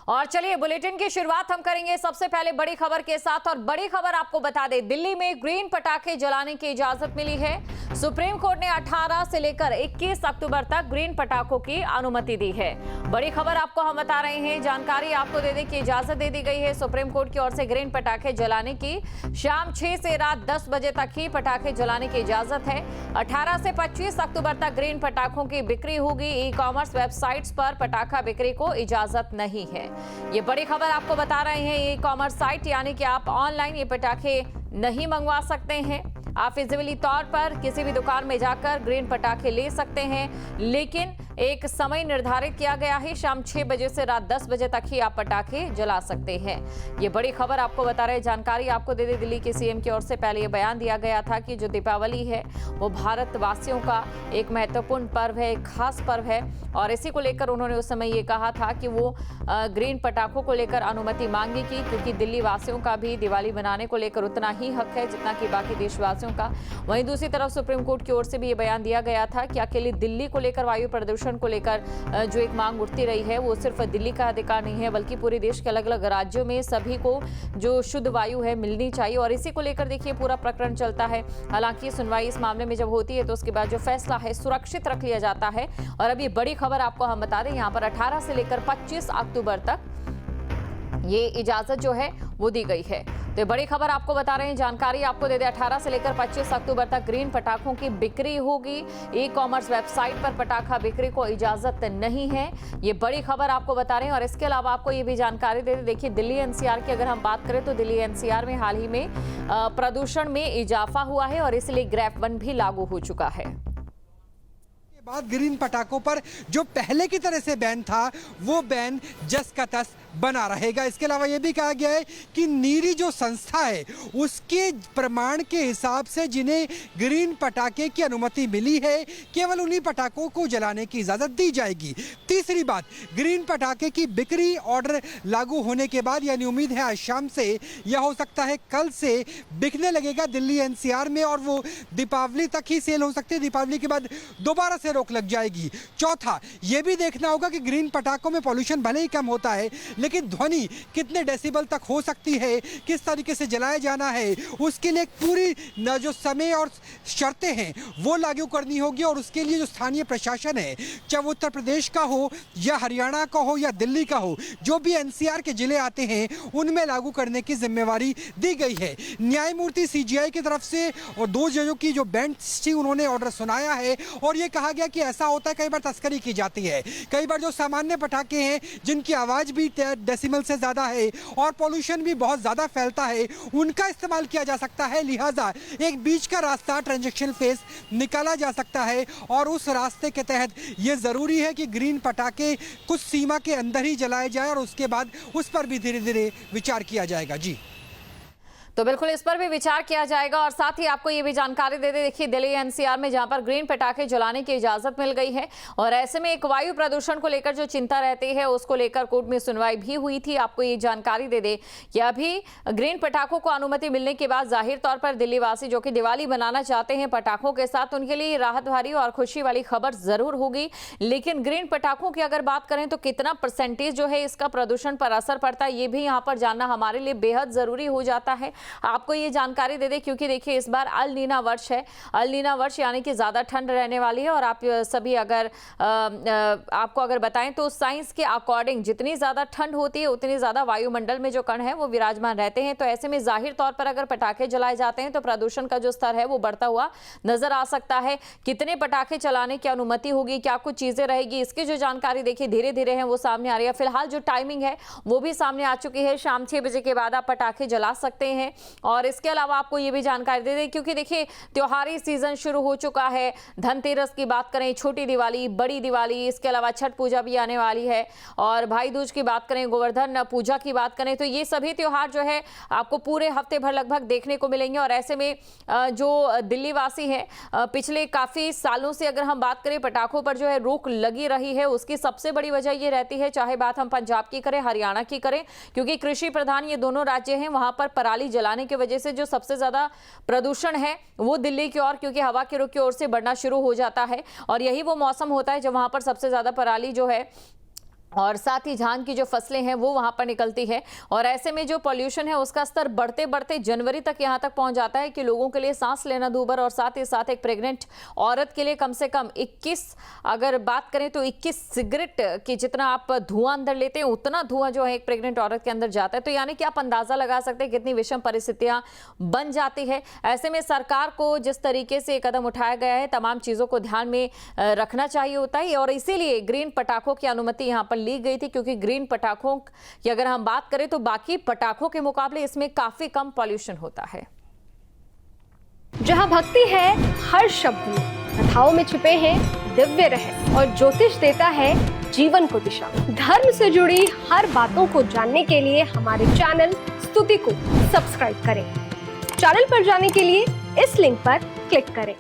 और चलिए बुलेटिन की शुरुआत हम करेंगे सबसे पहले बड़ी खबर के साथ। और बड़ी खबर आपको बता दें, दिल्ली में ग्रीन पटाखे जलाने की इजाजत मिली है। सुप्रीम कोर्ट ने 18 से लेकर 21 अक्टूबर तक ग्रीन पटाखों की अनुमति दी है। बड़ी खबर आपको हम बता रहे हैं, जानकारी आपको दे दें कि इजाजत दे दी गई है सुप्रीम कोर्ट की ओर से ग्रीन पटाखे जलाने की। शाम 6 से रात 10 बजे तक ही पटाखे जलाने की इजाजत है। 18 से 25 अक्टूबर तक ग्रीन पटाखों की बिक्री होगी। ई कॉमर्स वेबसाइट्स पर पटाखा बिक्री को इजाजत नहीं है। ये बड़ी खबर आपको बता रहे हैं, ई कॉमर्स साइट यानी कि आप ऑनलाइन ये पटाखे नहीं मंगवा सकते हैं। आप फिजिबली तौर पर किसी भी दुकान में जाकर ग्रीन पटाखे ले सकते हैं, लेकिन एक समय निर्धारित किया गया है। शाम 6 बजे से रात 10 बजे तक ही आप पटाखे जला सकते हैं। ये बड़ी खबर आपको बता रहे हैं। जानकारी आपको दे दे, दिल्ली के सीएम की ओर से पहले ये बयान दिया गया था कि जो दीपावली है वो भारतवासियों का एक महत्वपूर्ण पर्व है, एक खास पर्व है। और इसी को लेकर उन्होंने उस समय ये कहा था कि वो ग्रीन पटाखों को लेकर अनुमति मांगेगी, क्योंकि दिल्ली वासियों का भी दिवाली मनाने को लेकर उतना ही हक है जितना कि बाकी देशवासियों का। वहीं दूसरी तरफ सुप्रीम कोर्ट की ओर से भी ये बयान दिया गया था कि अकेले दिल्ली को लेकर वायु प्रदूषण को लेकर जो एक मांग उठती रही है वो सिर्फ दिल्ली का अधिकार नहीं है, बल्कि पूरे देश के अलग अलग राज्यों में सभी को जो शुद्ध वायु है मिलनी चाहिए। और इसी को लेकर देखिए पूरा प्रकरण चलता है। हालांकि सुनवाई इस मामले में जब होती है तो उसके बाद जो फैसला है सुरक्षित रख लिया जाता है। और अभी बड़ी खबर आपको हम बता दें, यहाँ पर 18 से लेकर 25 अक्टूबर तक ये इजाजत जो है वो दी गई है। तो बड़ी खबर आपको बता रहे हैं, जानकारी आपको दे दे, 18 से लेकर 25 अक्टूबर तक ग्रीन पटाखों की बिक्री होगी। ई कॉमर्स वेबसाइट पर पटाखा बिक्री को इजाजत नहीं है। ये बड़ी खबर आपको बता रहे हैं। और इसके अलावा आपको ये भी जानकारी दे दे, देखिए दिल्ली एनसीआर की अगर हम बात करें तो दिल्ली एनसीआर में हाल ही में प्रदूषण में इजाफा हुआ है और इसलिए ग्रेफ 1 भी लागू हो चुका है। बाद ग्रीन पटाखों पर जो पहले की तरह से बैन था वो बैन जस का तस बना रहेगा। इसके अलावा यह भी कहा गया है कि नीरी जो संस्था है उसके प्रमाण के हिसाब से जिन्हें ग्रीन पटाखे की अनुमति मिली है केवल उन्हीं पटाखों को जलाने की इजाजत दी जाएगी। तीसरी बात, ग्रीन पटाखे की बिक्री ऑर्डर लागू होने के बाद यानी उम्मीद है आज शाम से या हो सकता है कल से बिकने लगेगा दिल्ली एनसीआर में, और वो दीपावली तक ही सेल हो सकती है। दीपावली के बाद दोबारा से रोक लग जाएगी। चौथा, यह भी देखना होगा कि ग्रीन पटाखों में पॉल्यूशन भले ही कम होता है, लेकिन ध्वनि कितने डेसिबल तक हो सकती है, किस तरीके से जलाया जाना है, उसके लिए पूरी जो समय और शर्तें हैं वो लागू करनी होगी। और उसके लिए जो स्थानीय प्रशासन है, चाहे वो उत्तर प्रदेश का हो या हरियाणा का हो या दिल्ली का हो, जो भी एनसीआर के जिले आते हैं उनमें लागू करने की जिम्मेवारी दी गई है। न्यायमूर्ति सीजीआई की तरफ से और 2 जजों की जो बेंच थी उन्होंने ऑर्डर सुनाया है और ये कहा गया कि ऐसा होता है कई बार तस्करी की जाती है, कई बार जो सामान्य पटाखे हैं जिनकी आवाज भी डेसिमल से ज्यादा है और पॉल्यूशन भी बहुत ज्यादा फैलता है उनका इस्तेमाल किया जा सकता है। लिहाजा एक बीच का रास्ता ट्रांजैक्शन फेस निकाला जा सकता है और उस रास्ते के तहत यह जरूरी है कि ग्रीन पटाखे कुछ सीमा के अंदर ही जलाए जाए और उसके बाद उस पर भी धीरे धीरे विचार किया जाएगा। जी तो बिल्कुल इस पर भी विचार किया जाएगा। और साथ ही आपको ये भी जानकारी दे दे, देखिए दिल्ली एनसीआर में जहां पर ग्रीन पटाखे जलाने की इजाजत मिल गई है और ऐसे में एक वायु प्रदूषण को लेकर जो चिंता रहती है उसको लेकर कोर्ट में सुनवाई भी हुई थी। आपको ये जानकारी दे दे कि अभी ग्रीन पटाखों को अनुमति मिलने के बाद जाहिर तौर पर दिल्ली वासी जो कि दिवाली बनाना चाहते हैं पटाखों के साथ, उनके लिए राहत भरी और खुशी वाली खबर जरूर होगी। लेकिन ग्रीन पटाखों की अगर बात करें तो कितना परसेंटेज जो है इसका प्रदूषण पर असर पड़ता है ये भी यहाँ पर जानना हमारे लिए बेहद जरूरी हो जाता है। आपको ये जानकारी दे दें क्योंकि देखिए इस बार अल नीना वर्ष है। अल नीना वर्ष यानी कि ज़्यादा ठंड रहने वाली है। और आप सभी अगर आपको अगर बताएं तो साइंस के अकॉर्डिंग जितनी ज़्यादा ठंड होती है उतनी ज़्यादा वायुमंडल में जो कण है वो विराजमान रहते हैं। तो ऐसे में जाहिर तौर पर अगर पटाखे जलाए जाते हैं तो प्रदूषण का जो स्तर है वो बढ़ता हुआ नजर आ सकता है। कितने पटाखे चलाने की अनुमति होगी, क्या कुछ चीज़ें रहेगी, इसकी जो जानकारी देखिए धीरे धीरे है वो सामने आ रही है। फिलहाल जो टाइमिंग है वो भी सामने आ चुकी है, शाम 6 बजे के बाद आप पटाखे जला सकते हैं। और इसके अलावा आपको ये भी जानकारी दे दें क्योंकि देखिए त्योहारी सीजन शुरू हो चुका है। धनतेरस की बात करें, छोटी दिवाली, बड़ी दिवाली, इसके अलावा छठ पूजा भी आने वाली है और भाई दूज की बात करें, गोवर्धन पूजा की बात करें, तो ये सभी त्योहार जो है आपको पूरे हफ्ते भर लगभग देखने को मिलेंगे। और ऐसे में जो दिल्ली वासी हैं पिछले काफी सालों से अगर हम बात करें पटाखों पर जो है रोक लगी रही है, उसकी सबसे बड़ी वजह ये रहती है, चाहे बात हम पंजाब की करें, हरियाणा की करें, क्योंकि कृषि प्रधान ये दोनों राज्य हैं, वहां पर पराली जलाने की वजह से जो सबसे ज्यादा प्रदूषण है वो दिल्ली की ओर, क्योंकि हवा के रुख की ओर से बढ़ना शुरू हो जाता है। और यही वो मौसम होता है जब वहां पर सबसे ज्यादा पराली जो है और साथ ही धान की जो फसलें हैं वो वहां पर निकलती है। और ऐसे में जो पॉल्यूशन है उसका स्तर बढ़ते बढ़ते जनवरी तक यहां तक पहुंच जाता है कि लोगों के लिए सांस लेना दूभर, और साथ ही साथ एक प्रेग्नेंट औरत के लिए कम से कम 21, अगर बात करें तो 21 सिगरेट की जितना आप धुआं अंदर लेते हैं उतना धुआं जो है एक प्रेग्नेंट औरत के अंदर जाता है। तो यानी कि आप अंदाजा लगा सकते हैं कितनी विषम परिस्थितियां बन जाती है। ऐसे में सरकार को जिस तरीके से कदम उठाया गया है तमाम चीजों को ध्यान में रखना चाहिए होता है, और इसीलिए ग्रीन पटाखों की अनुमति यहां पर ली गई थी, क्योंकि ग्रीन पटाखों की अगर हम बात करें तो बाकी पटाखों के मुकाबले इसमें काफी कम पॉल्यूशन होता है। जहां भक्ति है हर शब्द में, कथाओं में छुपे हैं दिव्य रहस्य, और ज्योतिष देता है जीवन को दिशा। धर्म से जुड़ी हर बातों को जानने के लिए हमारे चैनल स्तुति को सब्सक्राइब करें। चैनल पर जाने के लिए इस लिंक पर क्लिक करें।